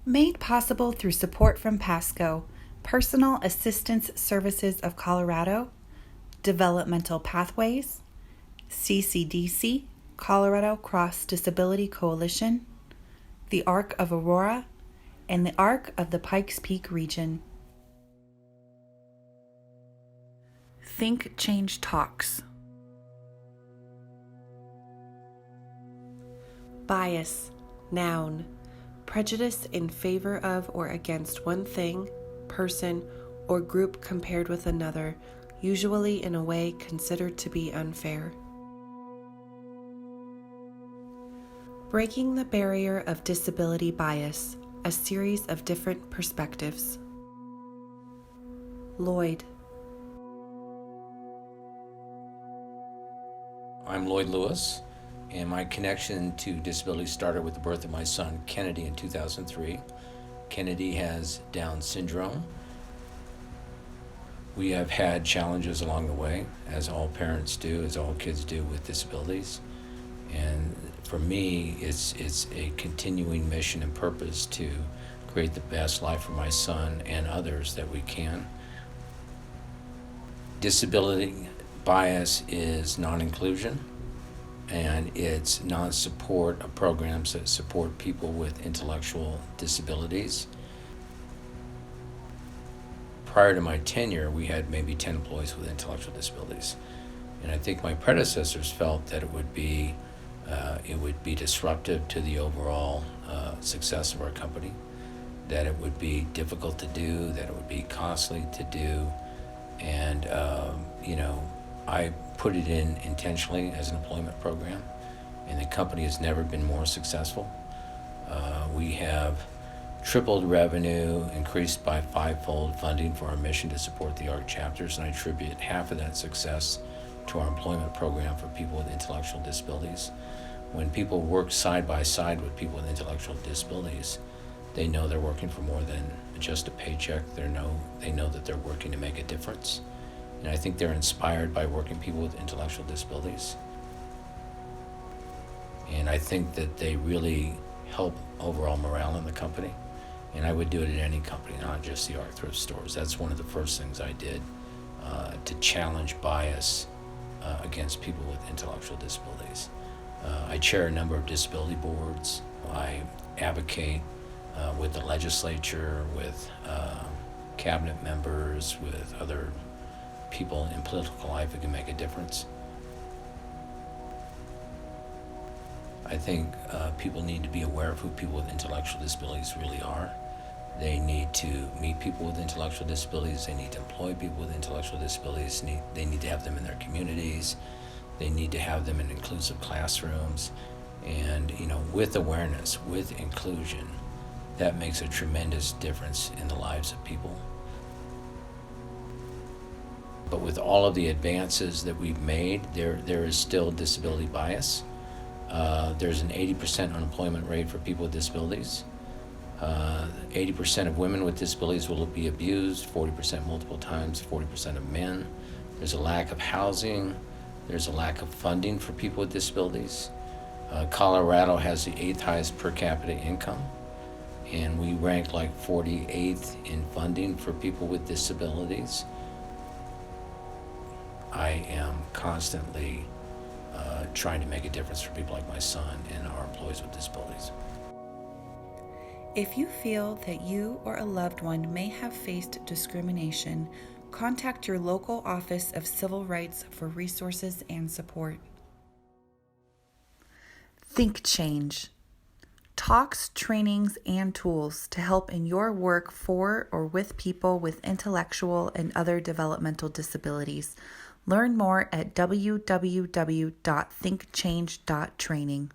Made possible through support from PASCO, Personal Assistance Services of Colorado, Developmental Pathways, CCDC, Colorado Cross Disability Coalition, the Arc of Aurora, and the Arc of the Pikes Peak region. THINK+change talks. Bias, noun, prejudice in favor of or against one thing, person, or group compared with another, usually in a way considered to be unfair. Breaking the barrier of disability bias, a series of different perspectives. Lloyd. I'm Lloyd Lewis, and my connection to disability started with the birth of my son, Kennedy, in 2003. Kennedy has Down syndrome. We have had challenges along the way, as all parents do, as all kids do with disabilities. And for me, it's a continuing mission and purpose to create the best life for my son and others that we can. Disability bias is non-inclusion, and it's non-support of programs that support people with intellectual disabilities. Prior to my tenure, we had maybe 10 employees with intellectual disabilities. And I think my predecessors felt that it would be disruptive to the overall success of our company, that it would be difficult to do, that it would be costly to do. And, I put it in intentionally as an employment program, and the company has never been more successful. We have tripled revenue, increased by 5-fold funding for our mission to support the ARC chapters, and I attribute half of that success to our employment program for people with intellectual disabilities. When people work side by side with people with intellectual disabilities, they know they're working for more than just a paycheck. They know that they're working to make a difference. And I think they're inspired by working people with intellectual disabilities. And I think that they really help overall morale in the company. And I would do it at any company, not just the ARC thrift stores. That's one of the first things I did to challenge bias against people with intellectual disabilities. I chair a number of disability boards. I advocate with the legislature, with cabinet members, with other people in political life who can make a difference. I think people need to be aware of who people with intellectual disabilities really are. They need to meet people with intellectual disabilities. They need to employ people with intellectual disabilities. They need to have them in their communities. They need to have them in inclusive classrooms. And, with awareness, with inclusion, that makes a tremendous difference in the lives of people. But with all of the advances that we've made, there is still disability bias. There's an 80% unemployment rate for people with disabilities. 80% of women with disabilities will be abused, 40% multiple times, 40% of men. There's a lack of housing. There's a lack of funding for people with disabilities. Colorado has the 8th highest per capita income, and we rank like 48th in funding for people with disabilities. I am constantly trying to make a difference for people like my son and our employees with disabilities. If you feel that you or a loved one may have faced discrimination, contact your local Office of Civil Rights for resources and support. THINK+change. Talks, trainings, and tools to help in your work for or with people with intellectual and other developmental disabilities. Learn more at www.thinkchange.training.